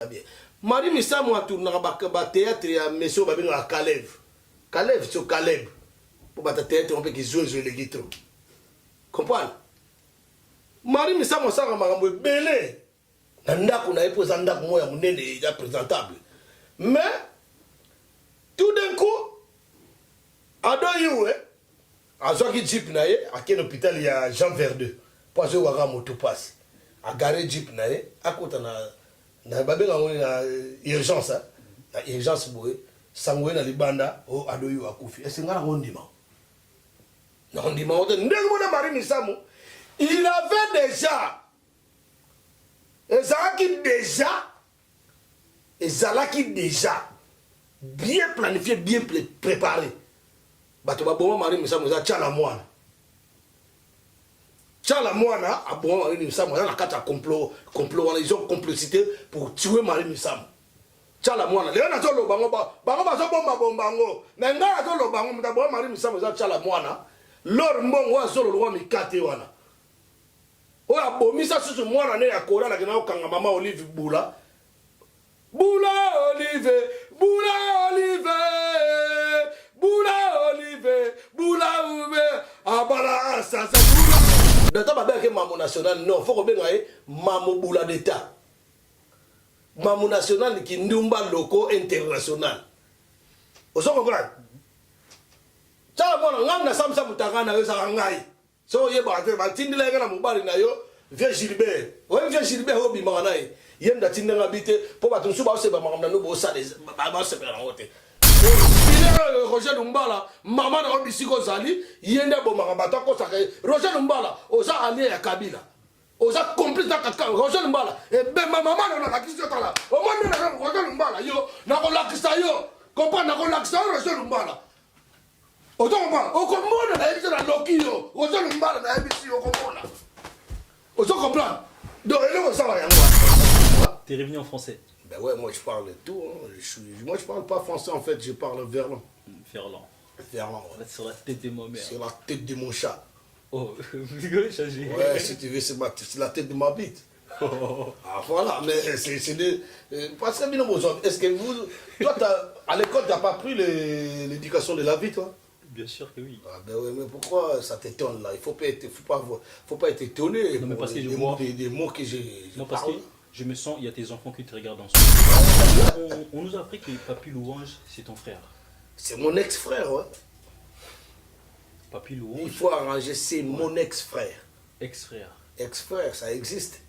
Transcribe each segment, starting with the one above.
bien. Marie Misamo a tourné à théâtre et à monsieur Babino à Caleb. Caleb, c'est Caleb. Pour battre théâtre, on peut qu'ils jouent les guitares. Comprends? Marie Misamo ça a marqué belé. Nanda qu'on a posé nanda pour moi, mon nez est présentable. Mais tout d'un coup, à Doyou, à Zoki Jeep naïe, à quel hôpital il y a Jean Verdeux. Pour que wara moto passe. À garer Jeep naïe, à côté na babé na urgence, na urgence boé, sangoué na libanda, au Adoyou à Koufi. Et c'est un rondiment. Un rondiment, on a Marie Misamo. Il avait déjà, Ezalaki déjà, bien planifié, bien préparé. Batoba bon Marie Misamo, Tchala Moana. Tchala Moana, à bon Marie Misamo, la carte à complot, ils ont complicité pour tuer Marie Misamo. Tchala Moana, les gens ont le bango, bango, mais n'a pas le bango, d'abord Marie Misamo, Tchala Moana, l'or mon wa solo le mi kate wana. Oya bomisa susu mwana ne yakora na kina okanga mama Olive Bula. Bula Olive, Bula Olive, Bula Olive, Bula Olive, abala ça Bula. Data ba ke maman national non, faut que ben ngaye maman Bula d'état. Maman national qui ndumba loko international. Oso comprendre? Ça mwana ngam samsa mutagana yo sa ngai. So ye ba tindi la ngana mobali na yo vieux Gilbert. Ouais vieux Gilbert obi manganaye. Yem da tindi ngabité po ba tunsu ba se ba makamna no bo sa des ba se pera ngote. Il Roger Lumbala, maman na obi siko zali, yenda bo makambata ko sa Roger Lumbala, oza allié ya Kabila. Oza complice ta kaka Roger Lumbala. E be maman na la kisio tala. O mo na Roger Lumbala yo na ko lakisa yo. Comprendre na ko lakisa Roger Lumbala. Autant au commande na la lokio, autant le mal na ABC au commande. Autant comprendre. Donc ça va moi. T'es revenu en français. Ben ouais, moi je parle tout moi je parle pas français en fait, je parle verlan. Verlan. Verlan. Ouais. Sur la tête de ma mère. Sur la tête de mon chat. Oh, vous rigolez changer. Ouais, si tu veux c'est la tête de ma bite. Ah voilà, mais c'est des parce que est-ce que vous toi à l'école t'as pas pris l'éducation de la vie toi? Bien sûr que oui. Ah ben oui, mais pourquoi ça t'étonne là? Il faut pas être étonné. Non mais parce que je vois des mots que j'ai. Non parce que je me sens, il y a tes enfants qui te regardent en ce on nous a appris que Papy Louange, c'est ton frère. C'est mon ex-frère, ouais. Papy Louange. Il faut arranger, c'est mon ex-frère. Ex-frère. Ex-frère, ça existe.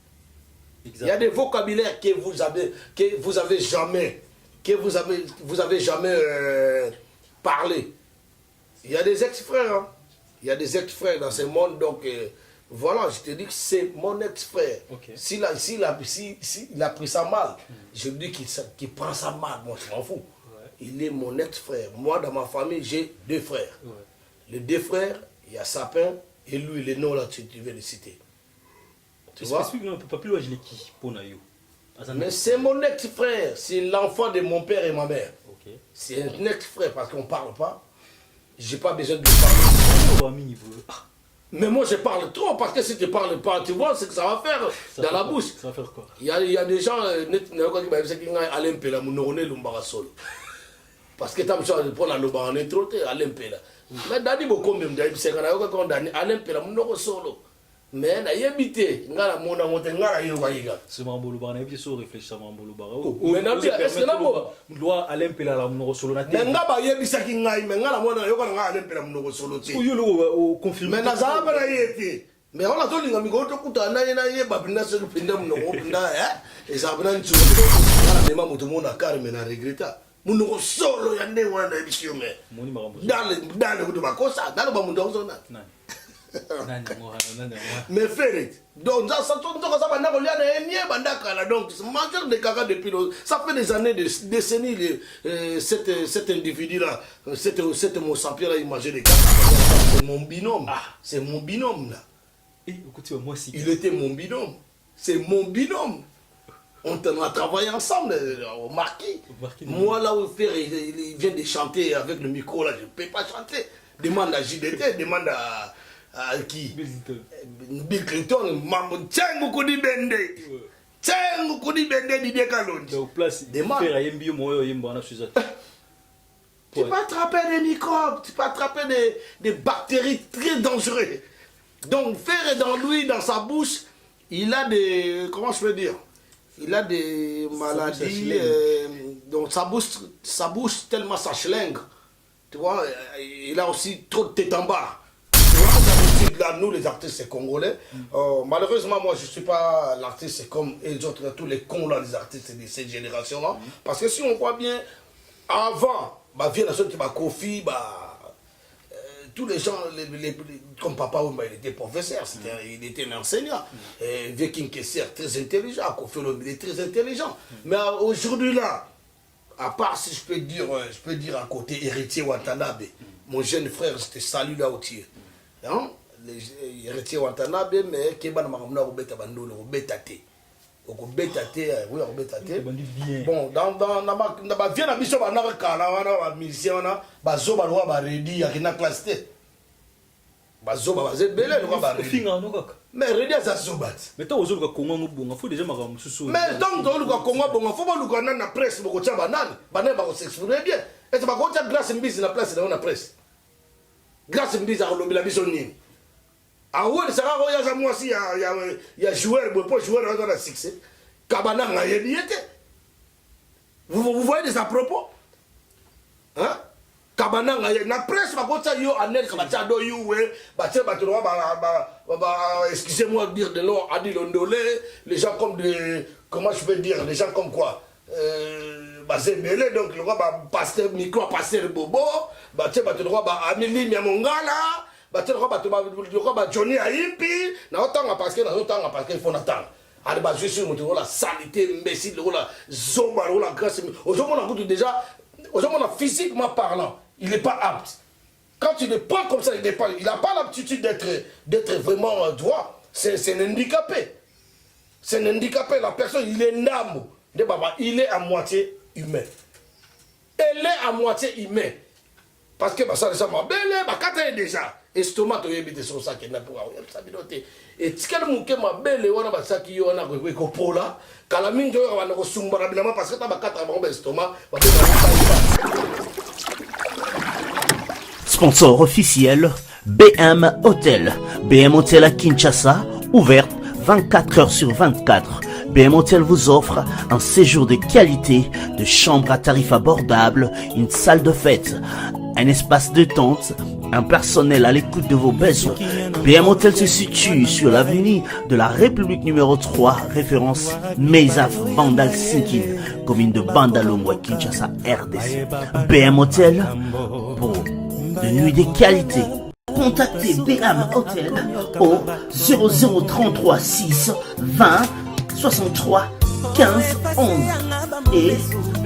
Exactement. Il y a des vocabulaires que vous avez jamais parlé. Il y a des ex-frères, hein. Il y a des ex-frères dans ce monde, donc voilà, je te dis que c'est mon ex-frère. Okay. S'il a pris ça mal, je dis qu'il prend ça mal, moi je m'en fous. Ouais. Il est mon ex-frère. Moi, dans ma famille, j'ai deux frères. Ouais. Les deux frères, il y a Sapin et lui, les noms là, tu viens de citer. Tu vois? Papy Louange, il est qui? Mais c'est mon ex-frère, c'est l'enfant de mon père et ma mère. Okay. C'est un ex-frère parce qu'on ne parle pas. J'ai pas besoin de parler. Mais moi je parle trop parce que si tu ne parles pas, tu vois ce que ça va faire ça dans la bouche. Ça va faire quoi? Il y a des gens qui Alain Pela, parce que tu as besoin de prendre la loba en intro, Alain Pela. Mais Dadi Bokombe, Alain Pela, solo. Mais na yebité ngala mona ngote ngala yoga yiga sema mbulu bara na yebité so réfléchir ma mbulu bara mais na bien est-ce que na bo doit aller pela la mnoko solo na te mais ngaba yebisa ki ngai mais ngala mona yoga ngala aller pela mnoko solo te yo lo confirmer mais na za bara yete mais on a to linga mi go to kuta na yeba binda se pinda mnoko pinda et ça bana ntu ngala nema mutu mona karme na regreta mnoko solo ya ne wana yebisio me moni marambo dale kudu bakosa dale ba mundo zona mais frère, donc ça donc mangeur de caca depuis ça fait des années, des décennies cet individu là, cet mot Saint-Pierre là, il mangeait des caca. C'est mon binôme. C'est mon binôme là. Écoutez, moi aussi. Il était mon binôme. C'est mon binôme. On a travaillé ensemble au Marquis. Moi là où frère il vient de chanter avec le micro là, je ne peux pas chanter. Demande à JDT, demande à qui? Bill Clinton, Mambo Tchango Kodi Bende. Tsengu kuni bende Didier Kalonji. Au place, Demande. faire un bio, moi, on a Suzette. Tu peux attraper des microbes, tu peux attraper des bactéries très dangereuses. Donc, faire dans lui, dans sa bouche, il a des... Comment je peux dire? Il a des maladies. Donc, sa bouche tellement ça schlingue. Tu vois, il a aussi trop de tête en bas. Tu vois, d'habitude, là, nous, les artistes congolais, malheureusement, moi, je ne suis pas l'artiste, c'est comme les autres, tous les cons, là, les artistes de cette génération-là. Parce que si on voit bien, avant, bah, vient la seule qui m'a confié, bah, tous les gens, comme Papa Oumba, il était professeur, il était un enseignant. Vieux King Kesser, très intelligent, Kofi Olomide, il est très intelligent. Mais aujourd'hui, là, à part si je peux dire à côté héritier Watanabe, mon jeune frère, je te salue là où tu es. Hein? Héritier Watanabe, mais qui est bon, bon, dans ma vie, on a mis sur un canal, on a mis ici, on a bazo balwa baredi, ya kina classe T. Bazo bazé belé, on va baredi. Mais redi ça sobat. Mais toi, aux Congo, il faut déjà m'avoir sous. Mais donc, dans le Congo, bon, faut pas le connaître la presse, beaucoup de banane, banane va s'exprimer bien. Et c'est pas quand tu as grâce mbisi la place dans la presse. Grâce mbisi à l'objet la mission ni. Ah ouais, ça va, il y a moi aussi, il y a joueur, pour joueur dans la succès. Kabana n'a rien dit. Vous voyez des à propos? Hein? Kabana n'a rien. La presse va continuer yo anel kabata do you we. Batte batro excusez-moi de dire de l'eau à dit l'ondolé. Les gens comme des, comment je peux dire, les gens comme quoi? Basé mêlé donc le roi va passer micro passer le bobo. Batte batro Amélie Miamongala. Batte le roi Johnny Aimpi. Na autant parce que il faut attendre. Allez, bah, je suis la saleté, imbécile, la zomba, la grâce. Aujourd'hui, on a déjà, physiquement parlant, il n'est pas apte. Quand tu le prends comme ça, il n'a pas l'aptitude d'être vraiment droit. C'est un handicapé. C'est un handicapé. La personne, il est namo. Il est à moitié humain. Elle est à moitié humain. Parce que ça m'a belé, quand elle est déjà. Estomac, tu es sur ça qui n'a pas et si quelqu'un m'a belle, on a ça qui on a pola, Kalamine, on a sumbara parce que tu as 4 ans estomac. Sponsor officiel, BM Hotel. BM Hotel à Kinshasa, ouverte 24 heures sur 24. BM Hotel vous offre un séjour de qualité, de chambres à tarifs abordables, une salle de fête, un espace de tente, un personnel à l'écoute de vos besoins. BM Hotel se situe sur l'avenue de la République numéro 3, référence Meizaf Bandal Sinkin, commune de Bandalongwa, Kinshasa, RDC. BM Hotel pour de nuits de qualité. Contactez BM Hotel au 0033 6 20 63 15 11 et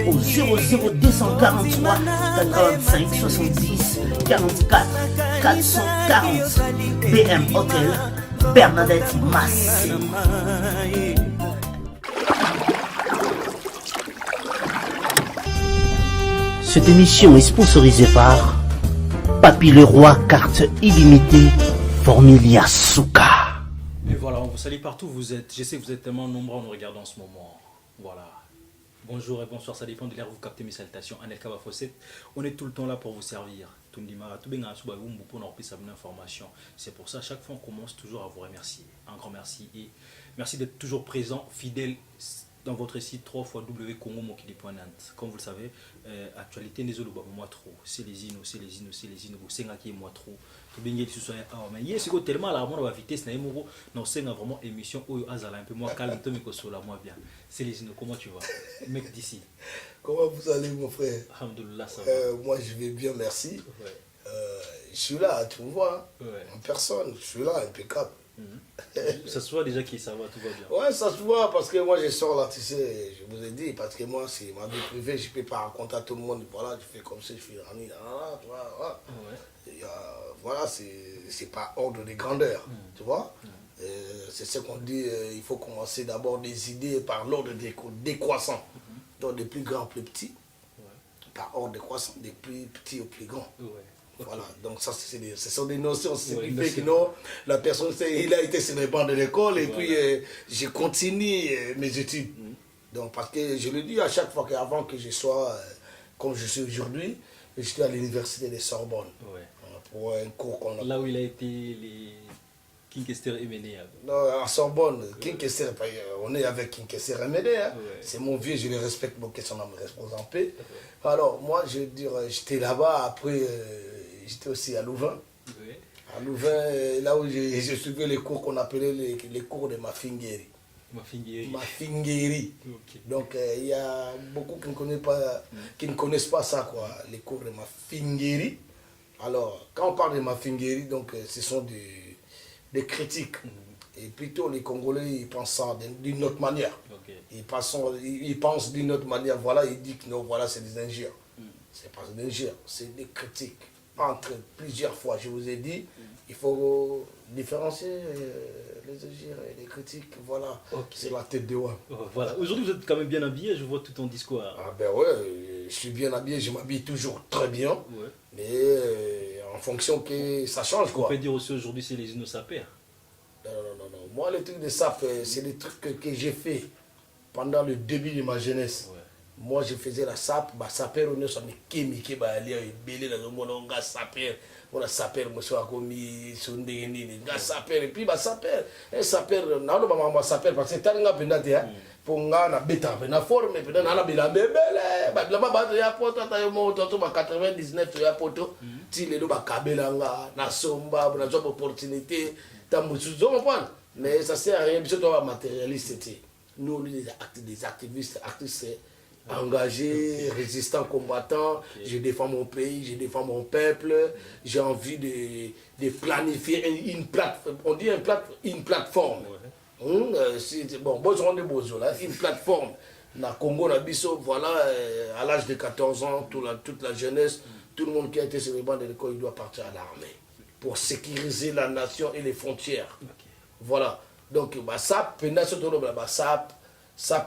au 00243 85 70 44 440. BM Hotel, Bernadette Massé. Cette émission est sponsorisée par Papy Leroy, carte illimitée, Formilia Souka. Et voilà, on vous salue partout où vous êtes. Je sais que vous êtes tellement nombreux à nous regarder en ce moment. Voilà. Bonjour et bonsoir, ça dépend de l'air où vous captez mes salutations. Anelka Bafosset, on est tout le temps là pour vous servir. C'est pour ça, à chaque fois, on commence toujours à vous remercier. Un grand merci et merci d'être toujours présent, fidèle dans votre site www.congomokili.net. Comme vous le savez, actualité n'est pas moi trop. C'est les inos, c'est moi trop. Mais c'est tellement la moindre vitesse, non, c'est vraiment émission où Azala un peu moins calme, mais que sur la moins bien. C'est les inos, comment tu vas, mec d'ici? Comment vous allez, mon frère? Alhamdoulilah, ça va. Moi, je vais bien, merci. Ouais. Je suis là, tu me vois, ouais. En personne, je suis là, impeccable. Ça se voit déjà que ça va, tout va bien. Ouais, ça se voit parce que moi je sors là, tu sais, je vous ai dit, parce que moi c'est ma vie privée, je ne peux pas raconter à tout le monde, voilà, je fais comme ça, je fais Rami, tu vois, voilà. Ouais. Et, voilà, c'est pas ordre de grandeur, tu vois. C'est ce qu'on dit, il faut commencer d'abord des idées par l'ordre décroissant, donc des plus grands aux plus petits, par ordre décroissant, des plus petits aux plus grands. Voilà, donc ça, ce sont des notions, c'est ce Ouais, qui fait que non, la personne, il a été sur les bancs de l'école et Voilà. puis je continue mes études. Donc, parce que je le dis à chaque fois qu'avant que je sois, comme je suis aujourd'hui, j'étais à l'université de Sorbonne. Ouais. Pour un cours qu'on a. Là où il a été les King Kester et Méné. Non, à Sorbonne, King Kesser, on est avec King Kesser Médé. Hein. Ouais. C'est mon vieux, je le respecte, mon que son âme repose en paix. Alors, moi, je veux dire, j'étais là-bas, après, j'étais aussi à Louvain. Ouais. À Louvain, là où je suivais les cours qu'on appelait les cours de Mafingeri. Mafingeri. Ok. Donc, il y a beaucoup qui ne connaissent pas ça, quoi, les cours de Mafingeri. Alors, quand on parle de Mafingeri, donc, ce sont des critiques. Et plutôt, les Congolais, ils pensent ça d'une autre manière. Ok. Ils pensent d'une autre manière. Voilà, ils disent que non, voilà, c'est des injures. C'est pas des injures, c'est des critiques. Entre plusieurs fois, je vous ai dit, il faut différencier les injures et les critiques. Voilà, Ok. c'est la tête de Wam. Oh, voilà. Aujourd'hui, vous êtes quand même bien habillé, je vois tout ton discours. Ah ben ouais, je suis bien habillé, je m'habille toujours très bien. Ouais. Mais en fonction que ça change, On quoi. peut dire aussi aujourd'hui, c'est les unosapères. Non. Moi, les trucs de SAP, c'est des trucs que j'ai fait pendant le début de ma jeunesse. Ouais. Moi, je faisais la SAP, saper on est qui ba ali belé dans le monde on ga saper, on a saper monsieur a commis son ndeni ga saper et puis saper et saper na lo ba saper parce que tanga penda te pour nga na beta na forme penda na bila bebele ba ba ya poto ta yo mo to ba 99 ya poto ti le lo ba kabela nga na somba na job opportunité ta musu zo comprendre mais ça sert à rien biso to ba matérialiste. Nous on est des activistes engagé, résistant, combattant, okay. Je défends mon pays, je défends mon peuple, j'ai envie de planifier une plateforme, on dit une plateforme. Ouais. Bon, une plateforme. Na Congo, na Bisso, voilà, à l'âge de 14 ans, toute la jeunesse, tout le monde qui a été sur les bancs de l'école, il doit partir à l'armée pour sécuriser la nation et les frontières. Okay. Voilà. Donc, ça, ça,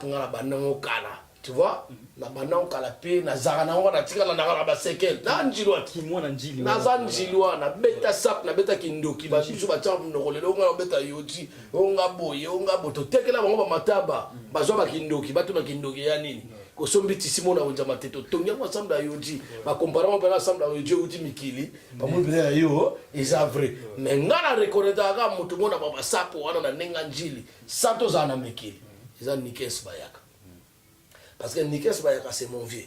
tu vois, na banao kala pe na zarana wana tika na ngala ba sekel na njilwa kimwa na njili na zan njilwa na beta sap na beta kindoki ba bisu ba tsa mnogole lo ngala beta yoti onga boye onga boto tekela bango ba mataba ba zo ba kindoki ba tuna kindoki ya nini ko sombi tisimo na onja mateto tonya kwa samba yoti ba comparant ba samba yoti uti mikili ba mo bela yo isa vrai mais ngala reconnaître ga mutu mona ba sapo wana na nenga njili sato zana mikili isa nikes bayaka. Parce que Nikes Bayaka, c'est mon vieux.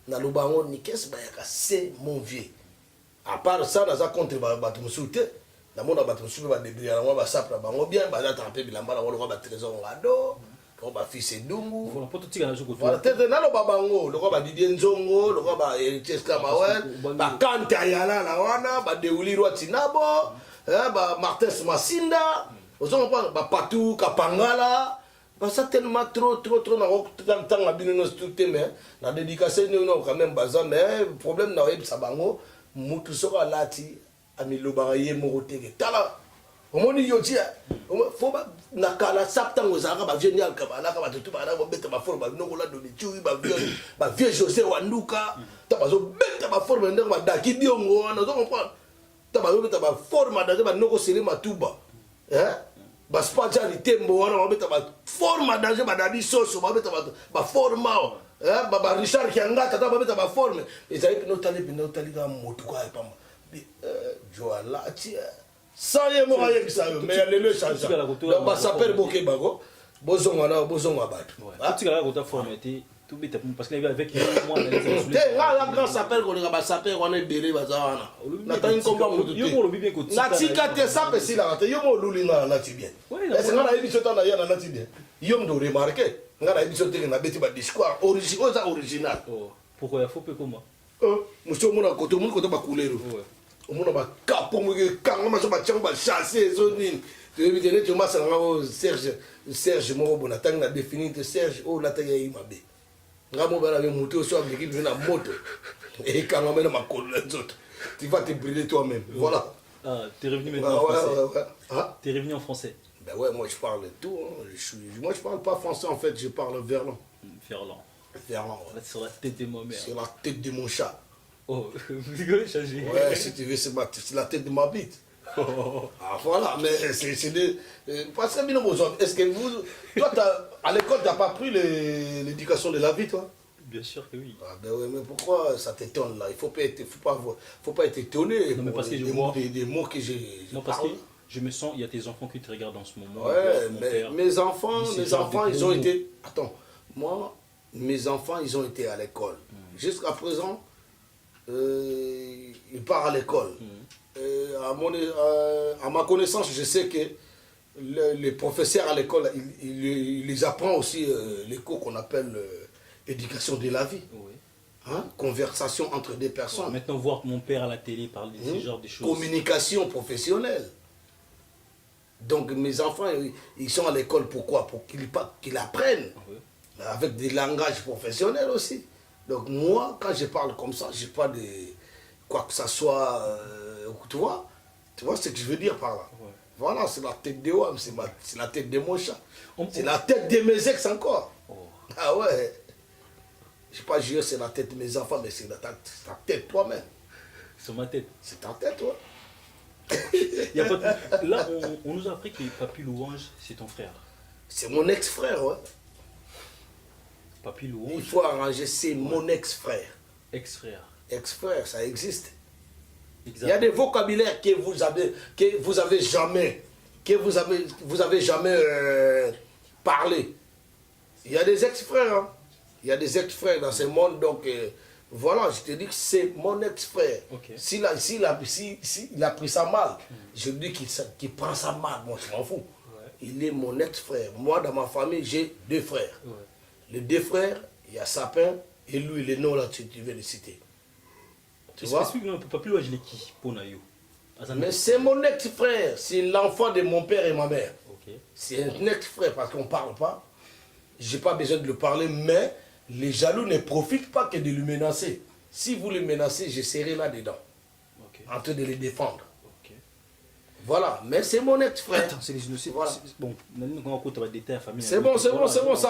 Dans le bango, Nikes Bayaka, c'est mon vieux. À part ça, dans un contre Batumsoute, dans mon Batumsoute, va débrouiller, on va s'appeler bango bien, va attraper Bilamba, on va trésor en ado, on va fils et Dungu. Voilà, pour tout ce qui est voilà, peut-être dans le bango, le roi Didier Nzongo, le roi Héritier Skamawel, va Kanta Yala, la wana, va Deouli Rotinabo, va Martin Masinda, vous comprenez, va Patou, Kapangala. Ça tellement trop dans le temps la mais la dédicace nous quand même bazar mais problème na web sabango mutu sera lati ami lobaye moroteke tala omoni yoti faut na kala saptango zaka ba génial kabala ka ba tout ba beta ba forme ba noko la doni chui ba vieux José Wanduka ta ba zo beta ba forme ndeko ba daki biongo na zo comprendre ta ba beta ba forme da ba noko sele matuba baspaja litembo wana babeta ba forme danger ba dadi soso babeta ba forme ba Richard Kiangata ta babeta ba forme ezali pinotali ka motu kwa pamba joala tia ça y est moi y bisayo mais le change donc ba s'appelle boké bago bozonga batu tu la ko ta forme ti tout bête parce que avec moi la grand s'appelle ko nga ba s'appelle on est belé bazana na tan komba mutu yo mo lobi bien ko na tika te ça peut si la te yo mo lulinga na ti bien est-ce nga na ebiso na ya na ti bien yo ndo remarquer nga na ebiso te na beti ba discours original pourquoi il faut peu comme moi monsieur mona koto ba couleur mona ba capo mo ke kanga ma so ba changa ba chasser zo nini tu veux tu m'a Serge mo bona tang na définir Serge la ta ya imabe ngamo bana be mutu so avec na moto et quand on met ma colle les autres tu vas te brûler toi-même voilà. Ah, t'es revenu maintenant en français. T'es revenu en français. Ben ouais, moi je parle tout moi je parle pas français en fait, je parle verlan. Verlan Ouais. sur la tête de ma mère. Sur la tête de mon chat. Oh, vous rigolez, changer. Ouais, si tu veux, c'est la tête de ma bite. Ah voilà, mais c'est des... Parce que, est-ce que vous... Toi, à l'école, tu n'as pas pris l'éducation de la vie, toi? Bien sûr que oui. Ah ben oui, mais pourquoi ça t'étonne là? Il ne faut pas être étonné Non, mais parce que des mots que j'ai Non, parce que je me sens, il y a tes enfants qui te regardent en ce moment. Ouais, mon mais père, mes enfants, ils ont mots. été... Attends, moi, mes enfants, ils ont été à l'école. Jusqu'à présent, ils partent à l'école. À ma connaissance, je sais que les professeurs à l'école, ils les apprennent aussi les cours qu'on appelle éducation de la vie. Oui. Hein? Conversation entre des personnes. Maintenant, voir mon père à la télé parler de ce genre de choses. Communication professionnelle. Donc mes enfants, ils sont à l'école pourquoi? Pour qu'ils apprennent. Oui. Avec des langages professionnels aussi. Donc moi, quand je parle comme ça, je n'ai pas de quoi que ça soit, tu vois ce que je veux dire par là. Ouais. Voilà, c'est la tête de Wam, c'est la tête de mon chat. C'est la tête de mes ex encore. Oh. Ah ouais. Je ne sais pas dire c'est la tête de mes enfants, mais c'est ta tête toi-même. Sur ma tête. C'est ta tête, toi. Y a pas de... Là, on nous a appris que Papy Louange, c'est ton frère. C'est mon ex-frère, ouais. Papy Louange. Il faut arranger, c'est mon ex-frère. Ex-frère. Ex-frère, ça existe. Exact. Il y a des vocabulaires que vous avez jamais parlé. Il y a des ex-frères, hein. Il y a des ex-frères dans ce monde, donc voilà, je te dis que c'est mon ex-frère. Okay. S'il a pris ça mal, je dis qu'il prend ça mal, moi je m'en fous. Ouais. Il est mon ex-frère. Moi, dans ma famille, j'ai 2 frères. Ouais. Les 2 frères, il y a Sapin et lui, les noms là, tu viens de citer. Tu vois? Explique-moi, Papy Louange, il est qui pour Nayo? Mais c'est mon ex-frère, c'est l'enfant de mon père et ma mère. Okay. C'est un ex-frère parce qu'on ne parle pas. Je n'ai pas besoin de le parler, mais les jaloux ne profitent pas que de le menacer. Si vous le menacez, je serai là-dedans, Okay. en train de les défendre. Okay. Voilà, mais c'est mon ex-frère. Attends, c'est les innocents. Voilà. Bon, on va des détails famille. C'est bon, ça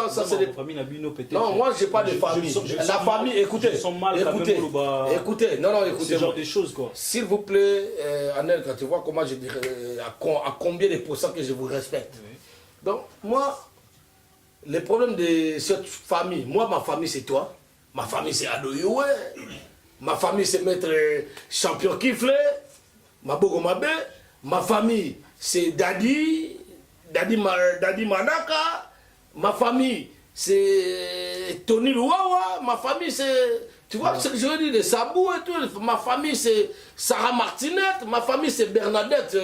c'est des... famille Nabino peut-être. Non, moi je n'ai pas de famille. La famille, écoutez, écoutez, non, écoutez. Ce genre de choses quoi. S'il vous plaît, Anel, quand tu vois comment je dirais, à combien de pourcents que je vous respecte. Oui. Donc, moi, les problèmes de cette famille, moi, ma famille, c'est toi. Ma famille, c'est Adoyoué. Ma famille, c'est Maître Champion Kifle. Mabogo Mabe. Ma famille, c'est Daddy Manaka. Ma famille, c'est Tony Louawa. Ma famille, c'est... Tu vois ce que je veux dire, les Sabou et tout. Ma famille, c'est Sarah Martinette. Ma famille, c'est Bernadette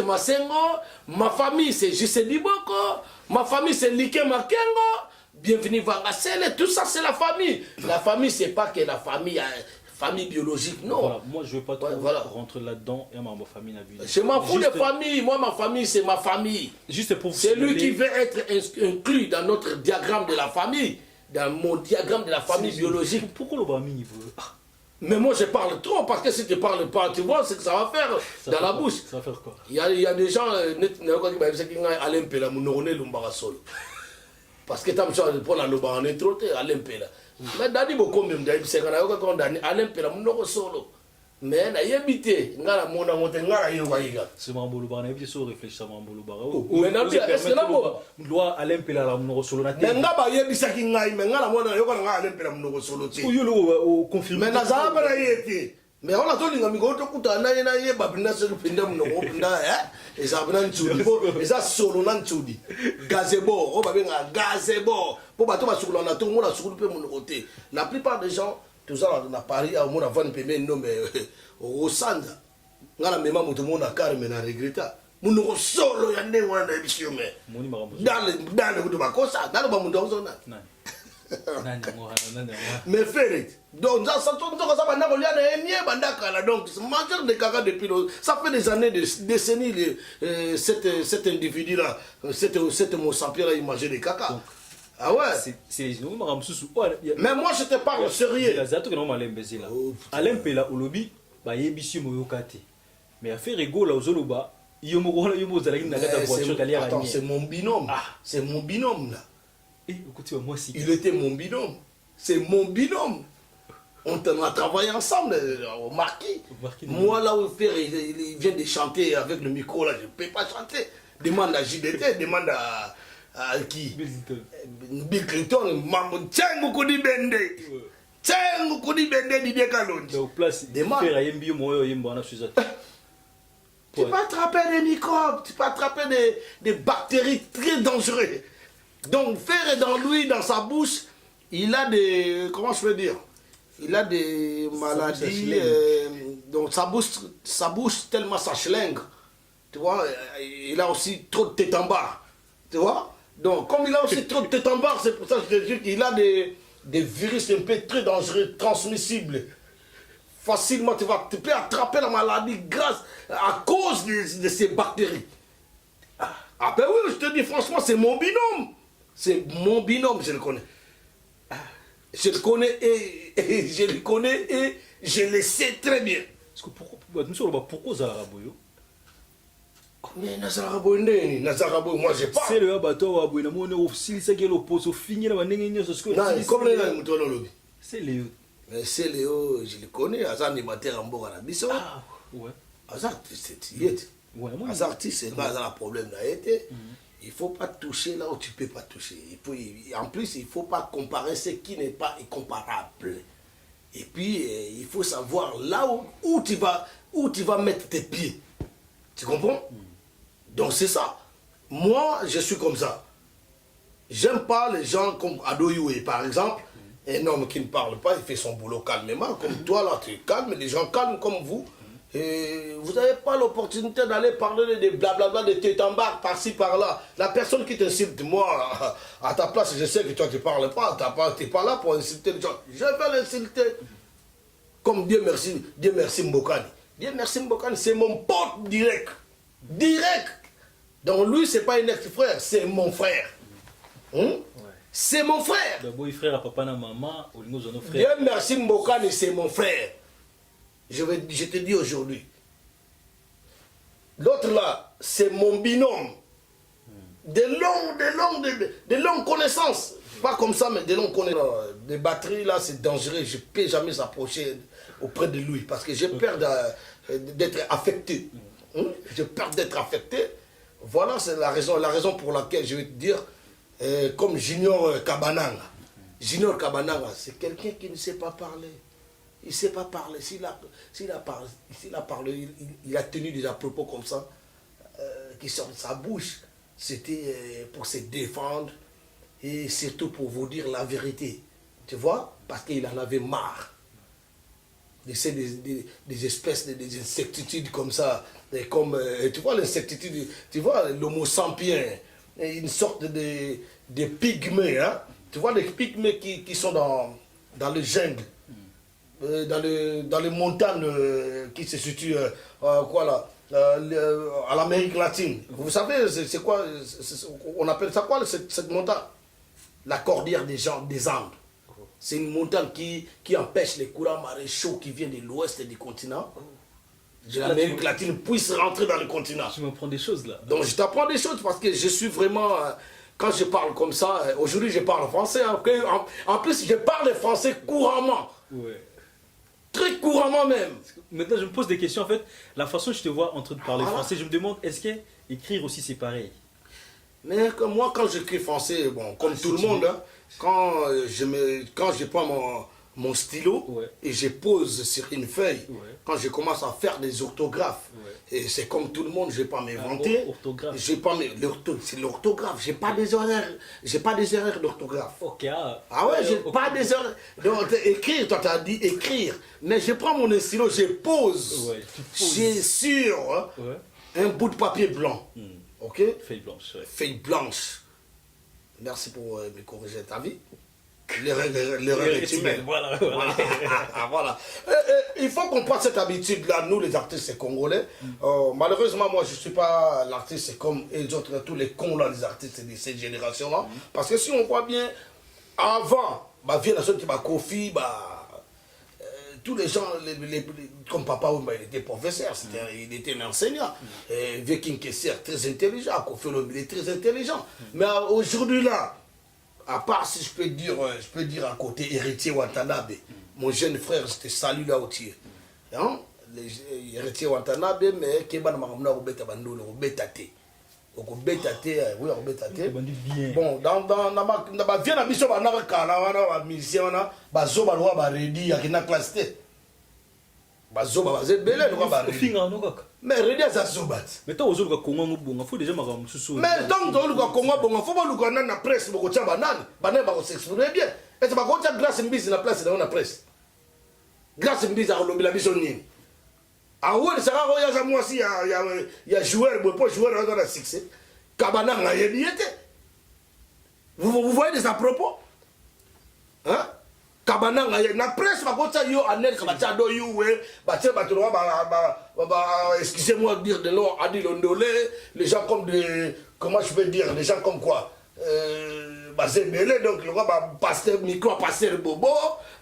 Massengo. Ma famille, c'est Jesse Diboko. Ma famille, c'est Like Makengo. Bienvenue Vangasele. Tout ça, c'est la famille. La famille, c'est pas que la famille, famille biologique, non. Voilà, moi, je ne veux pas trop rentrer là-dedans. Et ma famille n'a vu. Je m'en fous de famille. Moi, ma famille, c'est ma famille. Juste pour c'est lui qui veut être inclus dans notre diagramme de la famille. Dans mon diagramme de la famille biologique. Pourquoi le Bami veut... Mais moi je parle trop parce que si tu ne parles pas, tu vois ce que ça va faire dans la bouche. Ça va faire quoi? Il y a des gens qui ont Alain Pela, parce que tu as pour la loba en intro, Alain Pela. Mais Dani beaucoup même, c'est quand Alain Pela, mon solo. Mais na yebite ngala mona monte ngala yoga. C'est mon boulot, on a évité de réfléchir à mon boulot. Mais est-ce que là doit Alain Pela la mon solo na mais ngaba yebisa ki ngai mais ngala mona yoga ngala Alain Pela mon solo ti. Ou yo confirmer. Mais na za ba na yeti. Mais on a to linga mi go to kuta na yena ye babina se pinda mon pinda et ça bana ntudi bo et ça solo na ntudi. Gazebo, o babenga gazebo. Po bato ba sukula na to mo na sukulu pe mon côté. La plupart des gens tout ça on a Paris à mon avant pe men no mais au Sanda ngala mema mutu mona kare mais na regretta munoko solo ya ndenge wana ebisio me Moni marambo. Dans kutu bakosa dans ba mundo zona mais faire donc ça tourne ça ça banda kolia na enye banda kala donc mangeur de caca depuis ça fait des années des décennies cet individu là cet mot sapiens là il mangeait des caca. Ah ouais. C'est les gens mais moi je te parle sérieux. Alain Pela olobi ba yebisi moyokate. Mais affaire ego la ozoloba yomoko yomo zalaki na kata voiture kali ya. Attends, c'est mon binôme. C'est mon binôme là. Eh, écoutez moi si. Il était mon binôme. C'est mon binôme. On a travaillé ensemble au Marquis. Moi, là où il vient de chanter avec le micro, là, je ne peux pas chanter. Demande à JDT, demande à qui Bill Clinton. Maman, tiens, beaucoup de bende. Tiens, beaucoup de bende, Didier Kalonji. Donc, place, demande. Tu peux attraper des microbes, tu peux attraper des bactéries très dangereuses. Donc, Fer est dans lui, dans sa bouche, il a des. Comment je peux dire? Il a des maladies. Donc, sa bouche tellement ça schlingue. Tu vois, il a aussi trop de tête en bas. Tu vois? Donc, comme il a aussi trop de tête en bas, c'est pour ça que je te dis qu'il a des virus un peu très dangereux, transmissibles. Facilement, tu peux attraper la maladie grâce à cause de ces bactéries. Ah ben oui, je te dis franchement, c'est mon binôme. C'est mon binôme, je le connais. Je le connais et je le connais et je le sais très bien. Parce que pourquoi Zaraboyo? Mais Nazaraboyo, moi j'ai pas. C'est le abattoir à Boyo, on est aussi c'est que l'oppose au fini là, comme les gens dans le lobby. C'est Léo. Mais c'est Léo, je le connais, Azar animateur en Boga Bisso. Ah ouais. Azar, c'est Yet. Azar artiste, c'est pas un problème là. Il ne faut pas toucher là où tu ne peux pas toucher. En plus, il ne faut pas comparer ce qui n'est pas incomparable. Et puis, il faut savoir là où tu vas mettre tes pieds. Tu comprends? Donc, c'est ça. Moi, je suis comme ça. J'aime pas les gens comme Adoyoué, par exemple. Un homme qui ne parle pas, il fait son boulot calmement. Comme toi, là, tu es calme. Les gens calmes comme vous. Et vous n'avez pas l'opportunité d'aller parler des blablabla, de tête en barre, par-ci, par-là. La personne qui t'insulte, moi, à ta place, je sais que toi, tu ne parles pas. Tu n'es pas là pour insulter les gens. Je vais l'insulter. Comme Dieu merci Mbokani. Dieu merci Mbokani, c'est mon pote direct. Direct. Donc lui, ce n'est pas un ex-frère, c'est mon frère. C'est mon frère. D'abord, frère à papa et maman, Dieu merci Mbokani, c'est mon frère. Je te dis aujourd'hui. L'autre là, c'est mon binôme. De longues connaissances. Pas comme ça, mais de longues connaissances. Des batteries là, c'est dangereux. Je ne peux jamais s'approcher auprès de lui parce que j'ai peur d'être affecté. J'ai peur d'être affecté. Voilà, c'est la raison pour laquelle je vais te dire, comme Junior Kabananga. Junior Kabananga, c'est quelqu'un qui ne sait pas parler. Il ne sait pas parler. S'il a parlé, il a tenu des propos comme ça, qui sortent de sa bouche. C'était pour se défendre et surtout pour vous dire la vérité. Tu vois? Parce qu'il en avait marre. Des espèces des insectitudes comme ça. Comme, tu vois l'insectitude, tu vois l'homo sapiens, une sorte de pygmées. Hein? Tu vois les pygmées qui sont dans le jungle. Dans les montagnes qui se situent à l'Amérique latine. Vous savez, c'est quoi? On appelle ça quoi cette montagne? La cordillère des Andes. C'est une montagne qui empêche les courants marées chauds qui viennent de l'ouest du continent, de l'Amérique latine, puissent rentrer dans le continent. Tu m'apprends des choses là. Donc je t'apprends des choses parce que je suis vraiment... Quand je parle comme ça, aujourd'hui je parle français. En plus, je parle français couramment. Ouais. Très couramment même. Maintenant, je me pose des questions. En fait, la façon dont je te vois en train de parler français, je me demande, est-ce qu'écrire aussi c'est pareil? Mais comme moi, quand j'écris français, bon, comme tout le monde, hein, quand je prends mon stylo et je pose sur une feuille, quand je commence à faire des orthographes, et c'est comme tout le monde, je ne vais pas m'inventer. C'est l'orthographe, je n'ai pas des erreurs d'orthographe. Ok. Ah ouais, j'ai pas des erreurs. Donc, écrire, toi tu as dit écrire, mais je prends mon stylo, je pose, sur un bout de papier blanc. Ok? Feuille blanche. Feuille blanche. Merci pour me corriger ta vie. L'erreur est humaine. Voilà. Voilà. Il faut qu'on prenne cette habitude-là, nous les artistes congolais. Malheureusement, moi je ne suis pas l'artiste comme les autres, tous les cons là, les artistes de cette génération-là. Parce que si on voit bien, avant, vient la sorte de Kofi, tous les gens, comme Papa Oumba, il était professeur, il était un enseignant. Viking Kesser, très intelligent, Kofi Olomide, il est très intelligent. Mais aujourd'hui là, à part si je peux dire à côté héritier Watanabe, mon jeune frère, je te salue là où tu es. Hein? Les héritiers Wantanabe, mais qui est bon, on a obéta bandolo, obéta te. Obéta te, oui, obéta te. Bon, dans ma vie, on a mis sur un kala, on a mis sur un bazoba, on a rédi, il y a classe te. Bazoba, c'est belé, on a rédi. Mais rédi, ça zobat. Mais toi, aujourd'hui, Congo, il faut déjà m'avoir sous. Mais donc, dans le Congo, il faut pas le la presse, il faut que tu aies banane, banane va s'exprimer bien. Et c'est pas quand tu as grâce à une bise dans la place dans la presse. Grâce à une bise à la bisonnine. Ah ouais, ça va, il y a moi aussi, il y a joueur, il y a joueur dans la succès. Kabana n'a rien dit. Vous voyez des à propos? Hein? Kabana n'a rien. La presse va quand ça yo anel comme ça do you ouais, excusez-moi de dire de nom Adi Londolé, les gens comme de comment je peux dire, les gens comme quoi c'est mêlé donc le roi pasteur micro pasteur bobo,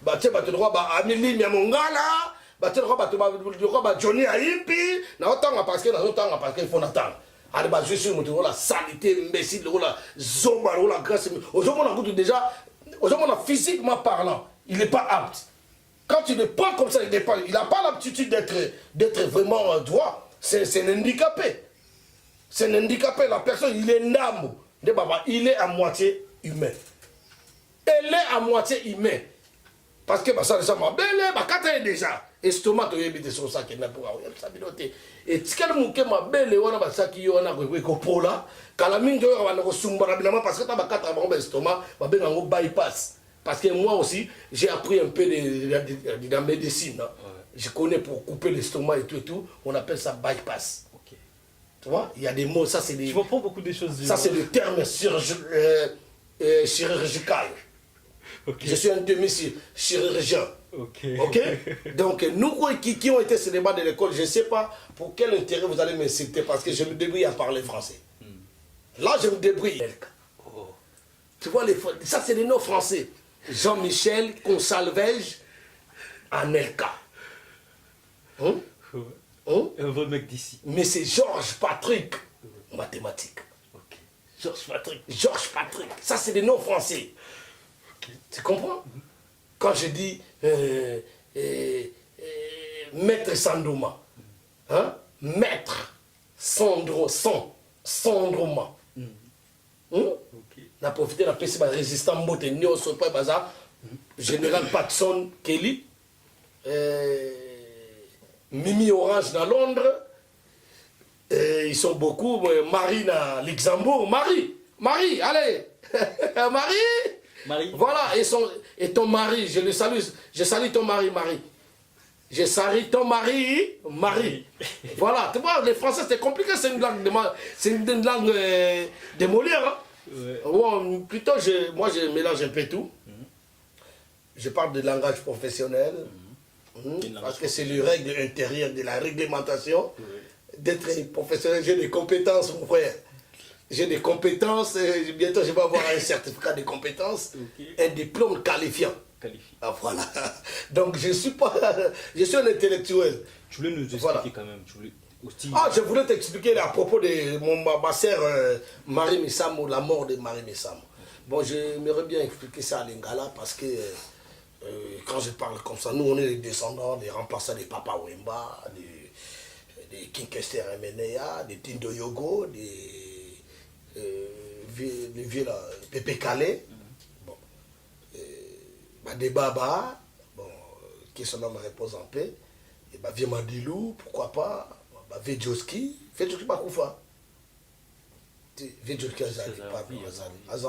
le roi Amélie Miamongala, le roi Johnny Aimpi, na autant parce qu'il faut attendre. Allez, je suis la saleté, imbécile, la zomba, la grâce. Aujourd'hui, on a déjà, physiquement parlant, il n'est pas apte. Quand tu ne parles comme ça, il n'a pas l'aptitude d'être vraiment droit. C'est un handicapé. C'est un handicapé. La personne, il est ndambo. Il est à moitié humain. Elle est à moitié humain. Parce que ça, m'a belé, quand elle est déjà. Estomac, tu es sur ça qui n'a pas et si quelqu'un m'a belé, on a ça qui on a pola. Quand la mine de parce que tu as 4 ans estomac, on bypass. Parce que moi aussi, j'ai appris un peu de la médecine. Hein. Ouais. Je connais pour couper l'estomac et tout, on appelle ça bypass. Okay. Tu vois, il y a des mots, ça c'est des... Je comprends beaucoup des choses. Ça c'est le terme chirurgical. Okay. Je suis un demi-chirurgien. Okay. Ok. Donc, nous qui ont été célébres de l'école, je ne sais pas pour quel intérêt vous allez m'insulter parce que je me débrouille à parler français. Là, je me débrouille. Oh. Tu vois, ça c'est des noms français. Jean-Michel Consalvège Anelka. Un vrai mec d'ici. Mais c'est Georges Patrick, mathématiques. Okay. Georges Patrick. Georges Patrick. Ça, c'est des noms français. Okay. Tu comprends? Quand je dis Maître Sandoma, hein? Maître Sandroma. On a profité de la PC résistant Mbote Nyoso Baza, Général Patson Kelly, Mimi Orange dans Londres, ils sont beaucoup, Marie dans Luxembourg, Marie, allez, Marie, voilà, et ton mari, je salue ton mari, Je salue ton mari, Voilà, tu vois, les Français c'est compliqué, c'est une langue de Molière. Hein? Ouais. Bon, plutôt, moi je mélange un peu tout. Je parle de langage professionnel, parce que c'est les règles intérieures de la réglementation. D'être professionnel, j'ai des compétences, mon frère. J'ai des compétences, bientôt je vais avoir un certificat de compétences, un diplôme qualifiant. Ah, voilà. Donc je suis un intellectuel. Tu voulais nous expliquer quand même. Je voulais t'expliquer à propos de ma sœur Marie Missamo, la mort de Marie Missamo. Bon, j'aimerais bien expliquer ça à Lingala parce que quand je parle comme ça, nous on est les descendants des remplaçants des Papa Wemba, des Kinkester Emenea, des Tindo Yogo, des vieux là, Pépé Calais, bon, des Baba, bon, qui son nom repose en paix, et vieux Madilou, pourquoi pas. Vedjoski Bakoufa. Vedjoski a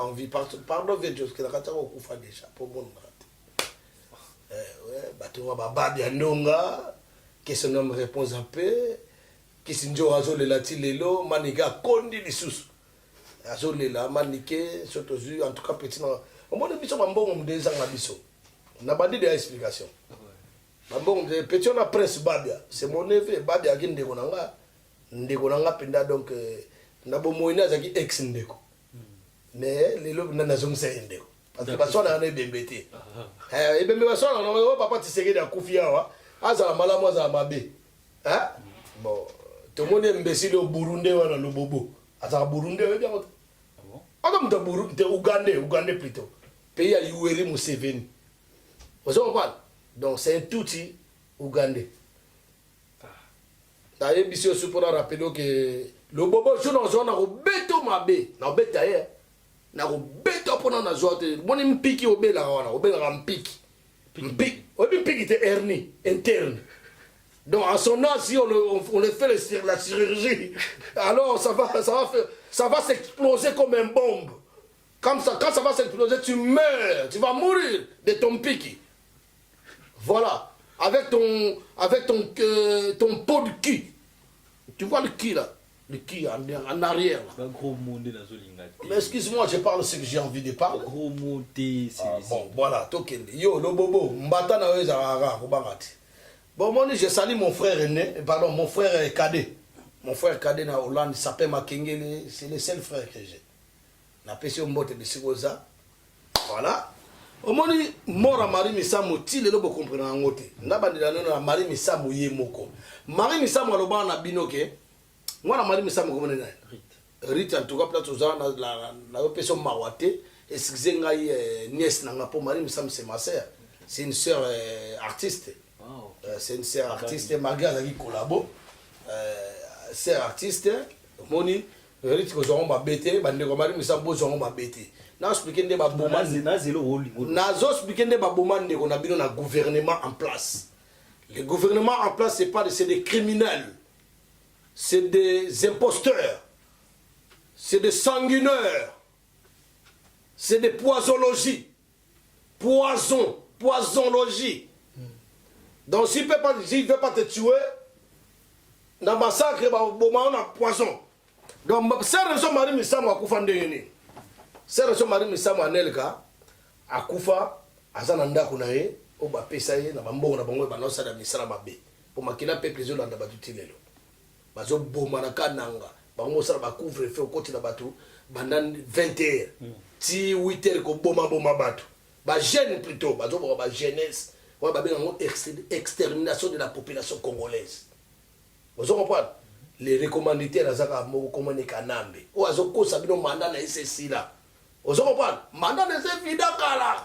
envie. Pardon, Vedjoski, la Kata Bakoufa déjà, pour mon ouais, Batouma Babadi Andonga, qui se nomme Réponse en paix, qui s'injo Azo le Lati Lelo, Maniga Kondi Lissous. Azo le la Manike, Sotozu, en tout cas, petit. Au moins, nous sommes bon, on des ans à Bisso. On a pas dit des explications. Bon, petit on a Prince Babia, c'est mon neveu, Babia qui Ndegonanga Penda donc Nabo Moïna Zaki ex Ndeko. Mais les lobes n'a jamais c'est Ndeko. Parce que personne n'a bembété. Et bien, personne n'a pas participé à Koufiawa, Azala Malamo Zamabe. Hein? Bon, tout le monde est imbécile au Burundi ou dans le Bobo. Azala Burundi, bien. Ah bon? Burundi, Ougandais plutôt. Pays à Yoweri Museveni. Vous comprenez? Donc c'est un touti ougandais. D'ailleurs, ici aussi pour rappeler que le bobo joue dans zone au béto mabé, na beta na au béto pour na zote. Bon il pique au bé la wana, au bé la pique. Pique, au bé pique était hernie interne. Donc à son âge, si on le fait la chirurgie, alors ça va s'exploser comme une bombe. Comme ça, quand ça va s'exploser, tu meurs, tu vas mourir de ton pique. Voilà, avec ton pot de cul. Tu vois le cul là, le cul en arrière là. Mais excuse-moi, je parle ce que j'ai envie de parler. Gros monté, c'est... Bon, voilà, tokende. Yo, le bobo, mbata na weza rara, kubangati. Bon, moi, je salue mon frère aîné, pardon, mon frère cadet. Mon frère cadet na Hollande, il s'appelle Makengele, c'est le seul frère que j'ai. Na pesi mbote de Sigoza. Voilà. Au moment mort à Marie Missamu, il est là pour comprendre en côté. N'a pas dit à Marie Missamu Yemoko. Marie Missamu a le ban à Binoke. Moi, la Marie Missamu, comment est-ce Rite, en tout cas, peut-être la personne Mawate, et si vous avez une nièce, Marie Missamu, c'est ma sœur. C'est une sœur artiste. C'est une sœur artiste, malgré qui collabore. Sœur artiste, Moni, Rite, que j'aurai ma bête, Marie Missamu, j'aurai ma bête. Nazo expliquer des babomans qu'on a bien un gouvernement en place. Le gouvernement en place, c'est des criminels, c'est des imposteurs, c'est des sanguineurs, c'est des poisologies, poisonlogie. Donc s'il ne veut pas te tuer, dans le massacre, on a poison. Donc c'est la raison Marie Missamu a koufandé. C'est la Marie Missamu Anelka, Akufa, Azananda Kunae, Oba Pesaye, Nabambo, Nabongo, Banosa, Misra Mabe. Pour Makina Peplezo dans la Batutilelo. Bazo Bomanaka Nanga, Bangosa Bakouvre, fait au côté de la Batu, Bandan 20h, ti 8h, ko Boma Boma Batu. Ba jeune plutôt, Bazo Ba jeunesse, on va bien extermination de la population congolaise. Vous comprenez? Les recommanditaires Azaka Mo Komane Kanambe. Ou Azoko Sabino Manda na SSI là. Vous comprenez? Mandat de ce vidakala.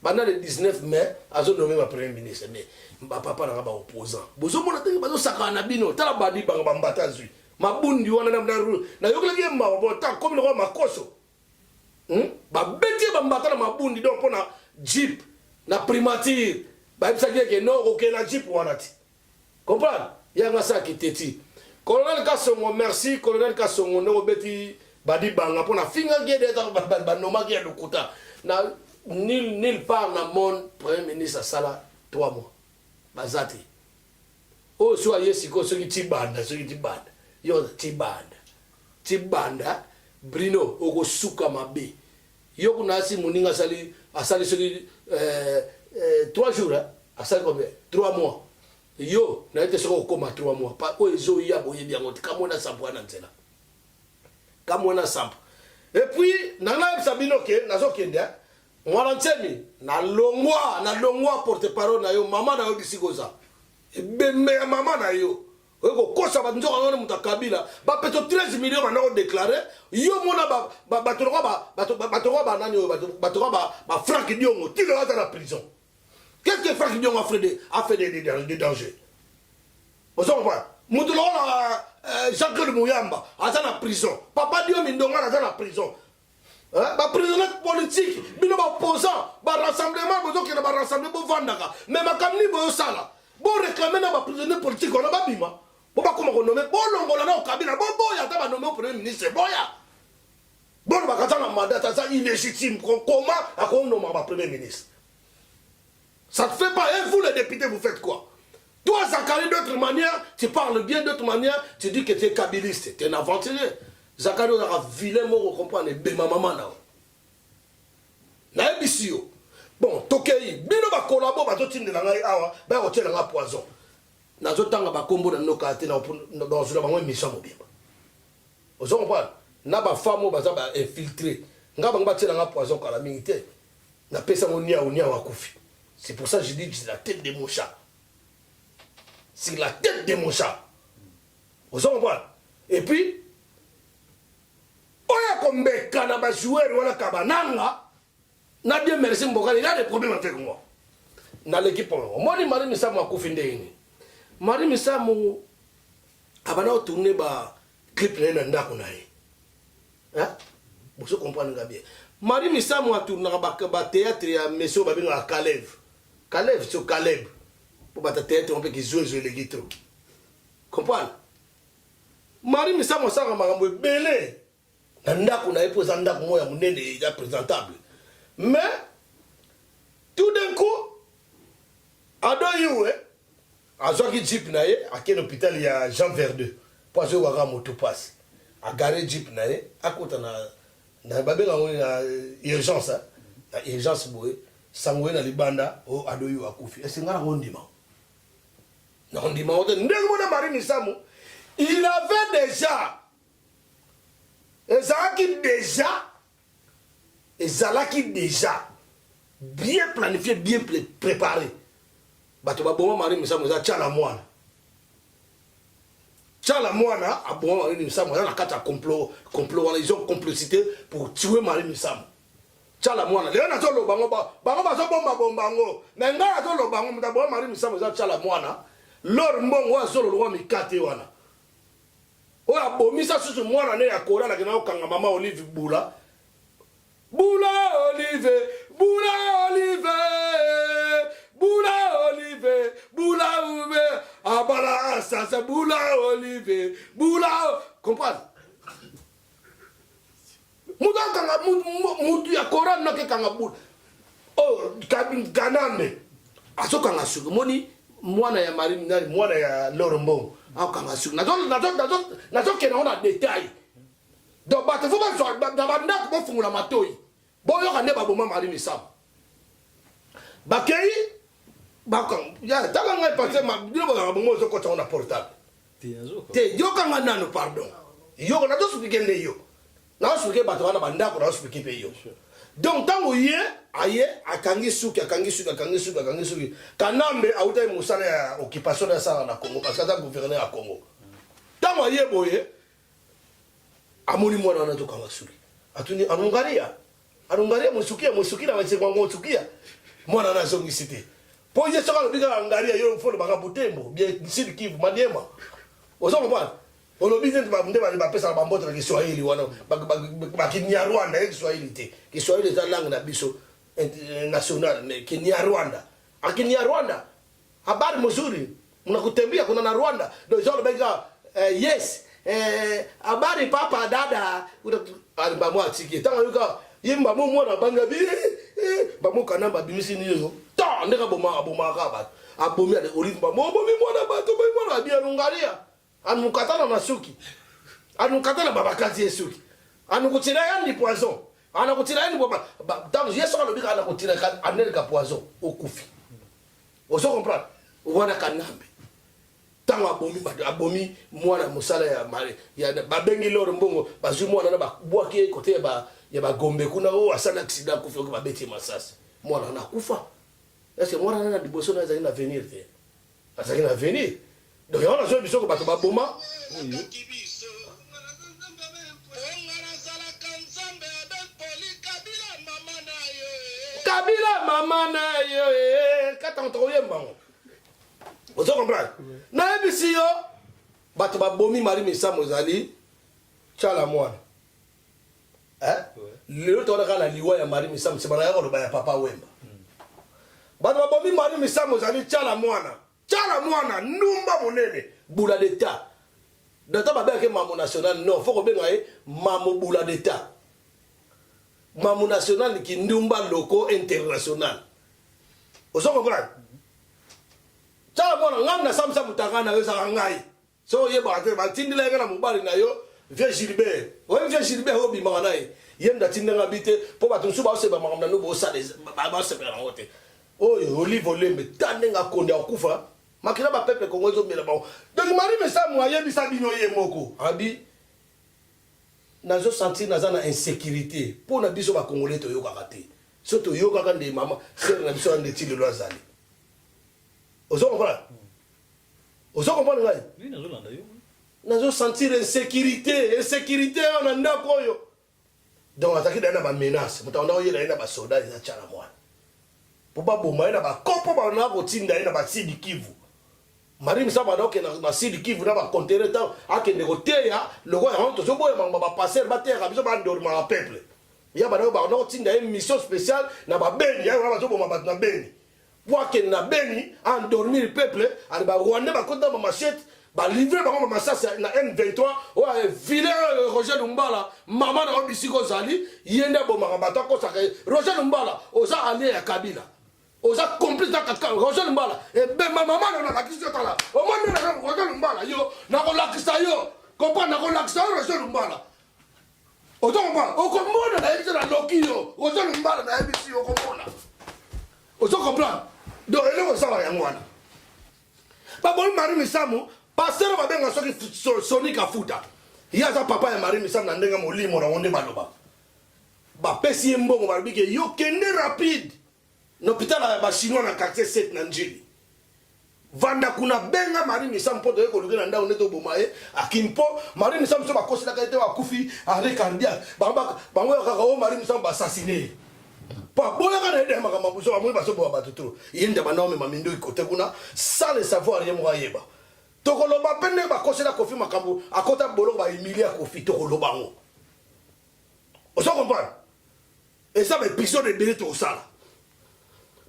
Pendant le 19 mai, Azo nommé ma premier ministre. Mais ma papa n'a pas opposant. Vous comprenez? Bazo sakana bino. Tala badi banga mbatazu. Ma bundi wana na yokla ki mba bota comme le roi makoso. Ba beti ba mbata na mabundi donc pona jeep na primature. Ba ibsa ke no OK na jeep wana ti. Comprendre? Yanga sa ki teti. Colonel Kassongo, merci. Colonel Kassongo, no beti badi banga pona finga gede ba noma gede lukuta. Na nil part na mon premier ministre sala 3 mois. Bazati. O so ayesi ko so ki tibanda. Yo tibanda. Brino oko suka mabe. Yo kuna si muninga asali so ki 3 jours asali combien? 3 mois. Yo na ete soko koma 3 mois. Pa o ezo ya boye bien ngoti kamona sampo na nzela. Kamona sampo. Et puis nana sabino ke nazo kende mwana ntemi na longwa porte-parole na yo mama na yo bisigoza. Bembe mama na yo. Eko kosa ba nzoka ngone mutakabila ba peto 13 millions banako déclarer yo mona ba batoroba nani yo ba Franck Diongo tilo ata na prison. Qu'est-ce que Franck Diongo a fait des dangers? Vous comprenez? Mutulo na Jean-Claude Mouyamba ata na prison. Papa Dio Mindonga ata na prison. Ba prisonnier politique, bino ba opposant, ba rassemblement bozo ke na ba rassemblement vandaka. Mais makamni boyo sala. Bon réclamer na ba prisonnier politique on a ba bima. Bon ba koma ko nommer bon longola na okabila bon boya ta ba nommer au premier ministre boya. Bon ba kata na mandat ça illégitime comment à ko nommer ba premier ministre. Ça ne fait pas et vous les députés vous faites quoi? Toi Zakari d'autre manière, tu parles bien d'autre manière, tu dis que tu es kabiliste, tu es un aventurier. Zakari a vilain mot comprendre bema maman na. Na ebisio. Bon, tokei, bino ba collabo ba totinde na ngai awa, ba ko tela nga poison. Na zotanga ba kombo na noka te na dans une bango mission mobimba. Ozo comprendre? Na ba famo ba za ba infiltrer. Nga bango ba tela nga poison kala militaire. Na pesa monia wa kufi. C'est pour ça que je dis que c'est la tête de mon chat. C'est la tête de mon chat. Ozo comprendre? Et puis oya kombeka na ba joueur wala kabananga. Na bien merci Mbokani, il a des problèmes avec moi. na l'équipe moni Marie Misamu akufi ndeni Marie Misamu abana tourner ba clip na ndako na ye hein vous comprenez bien Marie Misamu a tourné ba théâtre ya monsieur babinga Caleb sur Caleb pour ba théâtre on peut qui jouer les guitares comprendre Marie Misamu sanga makambo belé na ndako na ye pour za ndako moya munene ya présentable mais tout d'un coup adoyiwe azwaki jeep na ye akende hôpital ya Jean Verdeux pour azo waka moto passe a garé jeep na ye akota na babenga ngoni na urgence na urgence boye sangwe na libanda o adoyiwe akufi esengana ngondima na ngondima ote ndenge mona Marie Misamu il avait déjà bien planifié, bien préparé. Bato ba bon Marie Misamu za tchala mwana. Tchala mwana a bon Marie Misamu na kata complot ils ont complicité pour tuer Marie Misamu. Tchala mwana le na zolo bango ba zo bomba ngo. Na ngala zolo bango muta bon Marie Misamu za tchala mwana. Lor mbongo wa zolo lo mikate wana. Oya bomisa susu mwana ne yakora na kina okanga mama Olive Bula. Bula Olive abala asasa Bula Olive comprendre mutu ya kora na ke kanga bula oh kanambe asokanga suku moni mwana ya Marie mwana ya Lorombo akanga suku nazo kena on a détail donc bato faut pas so dabanda ko fungula matoi boyo kane baboma Marie Misamu bakei bakam ya taba ngai passer ma dilo ba bongo zo ko tona portable te yo kanga nano pardon yo na to expliquer ne yo na expliquer bato wana banda ko na expliquer pe yo donc tango ye aye akangi suki kanambe auta musala ya occupation ya sala na Congo parce que ça gouverneur à Congo tango ye boye amoni mwana na to kanga suki atuni anungaria musukia na wese kwango sukia mwana na zongi cité po ye saka biga angaria yo folo baka butembo bien sud Kivu Maniema ozo comprendre olobi nte ba ndeba ba pesa ba mboto na Kiswahili wana ba Kinyarwanda Kiswahili te Kiswahili za langue na biso national mais Kinyarwanda Akinyarwanda habari mzuri mnakutembea kuna na Rwanda ndio zolo bega yes habari papa dada alibamwa tiki tanga yuka yimba mo mwana banga bi bamuka namba bimisi niyo ta ndeka boma ka abomi ade Olive mo mwana bato bo mwana bia lungaria anukatana na suki anukatana babakazi suki anukutira yani poison anukutira yani boma donc yeso ka lobika anukutira ka anelka poison okufi ozo comprendre wana kanambe tango abomi mwana musala ya mari ya babengi loro mbongo bazui mwana na babwaki kote ya bagombe kuna o asana accident kufi ko babeti masasi mwana na kufa est-ce que mwana na diboso na zali na venir te azali na venir donc on a zo biso ko bato baboma Kabila mama na yo katanto yembango vous comprenez na ebisi yo bato babomi Marie Misamu zali tchala mwana lelo to na liwa ya Marie Misamu se bana yako ya papa Wemba bato babomi Marie Misamu zali tchala mwana numba monene bula d'état data ba ke mamu national non faut ko benga mamu bula d'état mamu national ki ndumba loko international vous comprenez tchala mwana ngana samsa mutangana yo sa ngai so ye ba te ba tindila ngana mubali na yo vieux Gilbert vieux Gilbert obi mangana yenda tindanga bite po ba tunsu ba se ba makamna no bo sa ba se pera ngote oyo Olive Olembe tanenga konde akufa makina ba peuple Congo zo mela ba donc Marie Misamu ayebi sa bino ye moko abi nazo sentir nazana insécurité po na biso ba Congolais to yo kakate so to yo kaka nde mama ser na biso ndeti le loazali ozo comprendre ngai oui nazolanda yo nazo sentir insécurité on a ndako yo donc ataki dana ba menace mutanda oyela ina ba soldat za tchala mwana pour pas bomber na ba kopo ba na kotinda na ba Sud Kivu. Marie Misamba donc na Sud Kivu na ba conteneur temps akende koteya le roi rentre zo boye ba passer ba terre biso ba ndorma ma peuple. Ya ba ba na kotinda une mission spéciale na ba Beni ya ba zo bomba ba na Beni. Pour que na Beni endormir le peuple, al ba Rwanda ba konta ba machette ba livrer ba ma ça na M23 ouais vilain Roger Lumbala maman na obisiko zali yenda bo ma ba to ko sa Roger Lumbala oza aller ya Kabila. Oza complice dans Roger Lumbala et ben ma maman na la question là au moins na Roger Lumbala yo na ko lakisa yo comprendre na ko lakisa Roger Lumbala oza comprendre o komona na yebisa na loki yo Roger Lumbala na yebisi yo komona oza comprendre donc ele ko sala yango wana ba bon Marie Misamu passer ba benga soki Sonic afuta ya za papa ya Marie Misamu na ndenga molimo na wonde baloba ba pesi mbongo ba bike yo kende rapide l'hôpital ba chinois na quartier 7 na Njili vanda kuna benga Marie Misamu poto eko lugena nda oneto bomaye akimpo Marie Misamu so ba kosi la kaite wa kufi arrêt cardiaque bango kaka o Marie Misamu ba assassiné pa boya kana ede makama buso ba mwe baso bo ba tuturu yende ba nome mamindo ikote kuna sans le savoir rien mo yeba tokoloba pende ba kosi la kofi makambu akota bolo ba Emilia kofi tokoloba ngo on se comprend et ça be piso de délai tout ça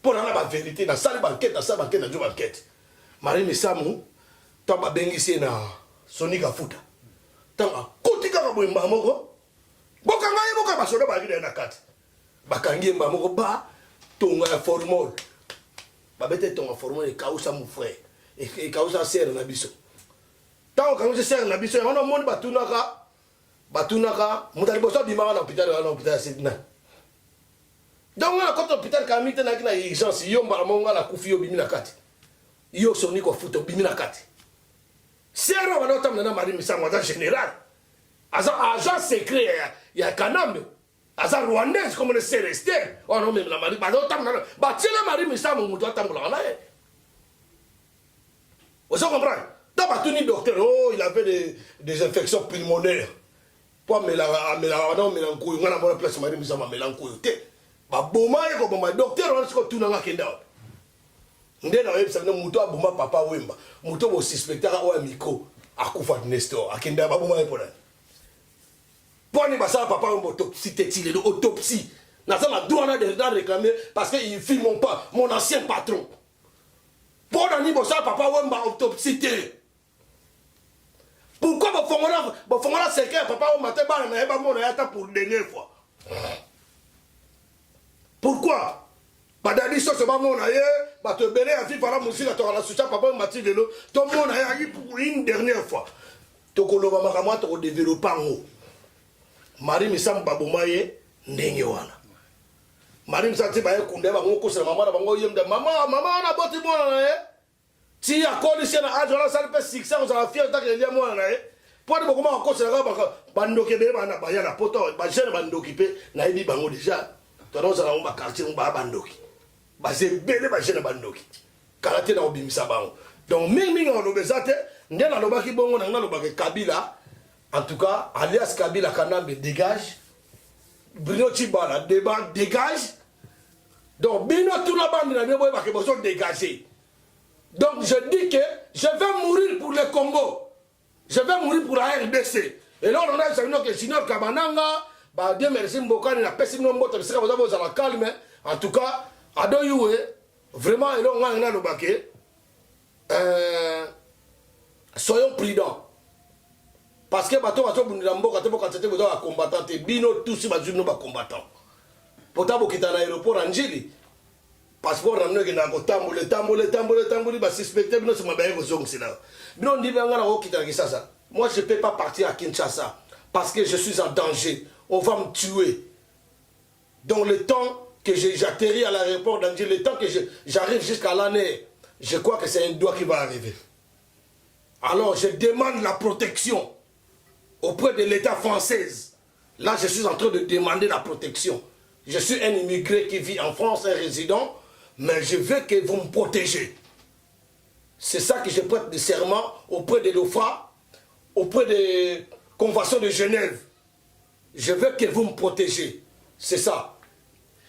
pour la vérité dans salle banquette na jo banquette Marie Misamu tamba bengisi na Sonic afuta tamba kotika ka boimba moko boka ngai boka ba soda ba gida na kati bakangi mba moko ba tonga ya formol ba bete tonga formol e kausa mu frère e kausa ser na biso tango kango ser na biso ona moni batunaka mutali boso bimanga na hôpital Sidna. Donc on a quand hôpital kamite na kina urgence yo mbala monga la kufi yo bimina kati yo Sonic afuta bimina kati sero wana tamna na Marie Misamu en général agent secret ya Kanambe aza rwandaise comme le Célestin on non même la Marie ba tamna ba tela Marie Misamu muto atambola na ye vous comprenez dans batuni docteur oh il avait des infections pulmonaires pour me la non melancolie ngana bona place Marie Misamu melancolie te ba boma ye ko boma docteur on ko tunanga kenda nde na websa no muto aboma papa wemba muto bo suspectera o micro akufa Nestor akenda ba boma ye pona poni basa papa wemba autopsie tetile autopsie na ça la douane de réclamer parce que il filme pas mon ancien patron pona ni bosa papa wemba autopsie te pourquoi ba fongola c'est que papa wemba te ba na eba mona yata pour dernière fois. Pourquoi? Badadi so se ba mona ye ba te belé a vivre la musique to la soutien papa Mathieu Lelo to mona ye pour une dernière fois to koloba makama to développer ngo Marie Misamu baboma ye ndenge wana Marie Misamu ba ye kunde ba ngo kosela mama na bango yemda mama na boti mona na ye ti akoli sena ajola salpe 600 za fier ta ke lia mona na ye pour de bokoma kosela ba bandoke be bana ba ya na poto ba jeune bandoki pe na yebi bango déjà tono za na quartier ba bandoki ba zebele ba jeune bandoki karate na obimisa bango donc mingi on obezate ndena lobaki bongo na ngalo ba Kabila en tout cas alias Kabila Kanambe dégage Bruno Tshibala débat dégage donc bino tout la bande na boy ba ke besoin dégager donc je dis que je vais mourir pour le Congo je vais mourir pour la RDC et là on a savino que Junior Kabananga ba Dieu merci mbokani na pesi no mboto bisika boza za la calme en tout cas ado yuwe vraiment elo ngana lo baké soyons prudents parce que bato bato bundira mboka te boka tete boza combattant te bino tous ba juno ba combattant potabo kita na aéroport Anjili passeport na mnoke na ko tambole ba suspecté bino se mabaye ko zongi sila bino ndi banga na ko kita kisasa moi je peux pas partir à Kinshasa parce que je suis en danger on va me tuer. Dans le temps que j'atterris à l'aéroport d'Angers, le temps que j'arrive jusqu'à l'année, je crois que c'est un doigt qui va arriver. Alors je demande la protection auprès de l'État français. Là, je suis en train de demander la protection. Je suis un immigré qui vit en France, un résident, mais je veux que vous me protégez. C'est ça que je prête de serment auprès de l'OFA, auprès des conventions de Genève. Je veux que vous me protégez. C'est ça.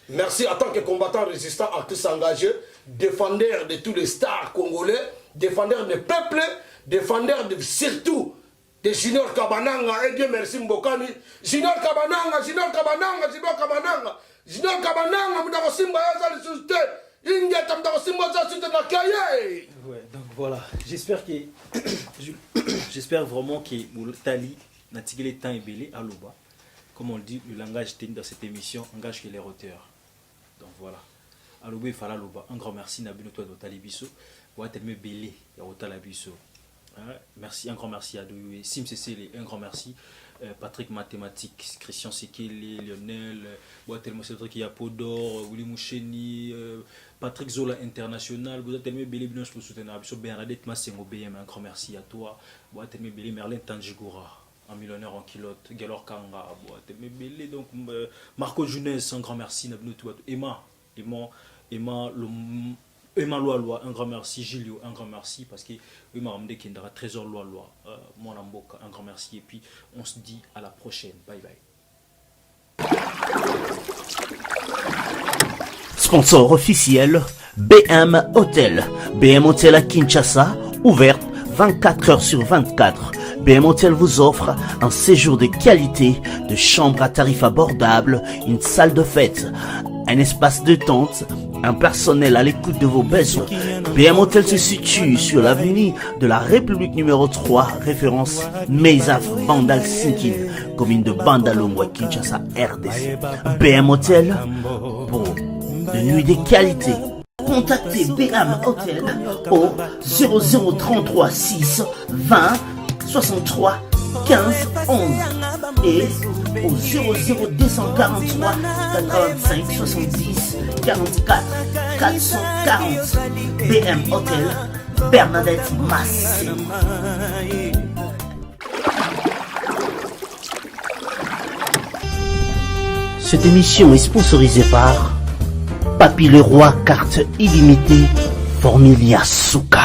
Merci en tant que combattant résistant, artiste engagé, défendeur de tous les stars congolais, défendeur des peuples, défendeur surtout de Junior Kabananga. Et Dieu merci Mbokani. Junior Kabananga, Junior Kabananga, Junior Kabananga. Junior Kabananga, Moudako Simba Yaza, le susté. Ingeta Moudako Simba Yaza, susté na Kaye. Ouais, donc voilà. J'espère que. J'espère vraiment que Tali n'a tiré le temps et belé à l'Oba. Comme on le dit, le langage technique dans cette émission engage que les auteurs. Donc voilà. À l'Oba, il fallait l'Oba. Un grand merci, Nabino, toi, d'Otali Bisso. Pour être belé, il y a Otala Bisso. Merci, un grand merci à Douyoué, Sim Cécile, un grand merci. Patrick Mathématiques, Christian Sekele, Lionel, Boatelmo Cédric Yapodor, Willy Moucheni, Patrick Zola International, vous êtes belé, bien pour soutenir. Bernadette Massengo BM, un grand merci à toi. Boatelmo belé, Merlin Tanjigura, un millionnaire en kilote, Galor Kanga, Boatelmo belé, donc Marco Junes, un grand merci. Emma Loa, un grand merci. Gilio, un grand merci. Parce que Emma Ramde Kendra, Trésor Loa, mon Amboka, un grand merci. Et puis, on se dit à la prochaine. Bye bye. Sponsor officiel, BM Hotel. BM Hotel à Kinshasa, ouverte 24 heures sur 24. BM Hotel vous offre un séjour de qualité, de chambres à tarifs abordables, une salle de fête, un espace de tente, un personnel à l'écoute de vos besoins. BM Hotel se situe sur l'avenue de la République numéro 3, référence Meizaf Bandal Sinkin, commune de Bandalongwa, Kinshasa, RDC. BM Hotel pour de nuits de qualité. Contactez BM Hotel au 0033 6 20 63 15 11 et au 00243 85 70 44 440. BM Hotel, Bernadette Massé. Cette émission est sponsorisée par Papy Leroy, carte illimitée, Formilia Souka.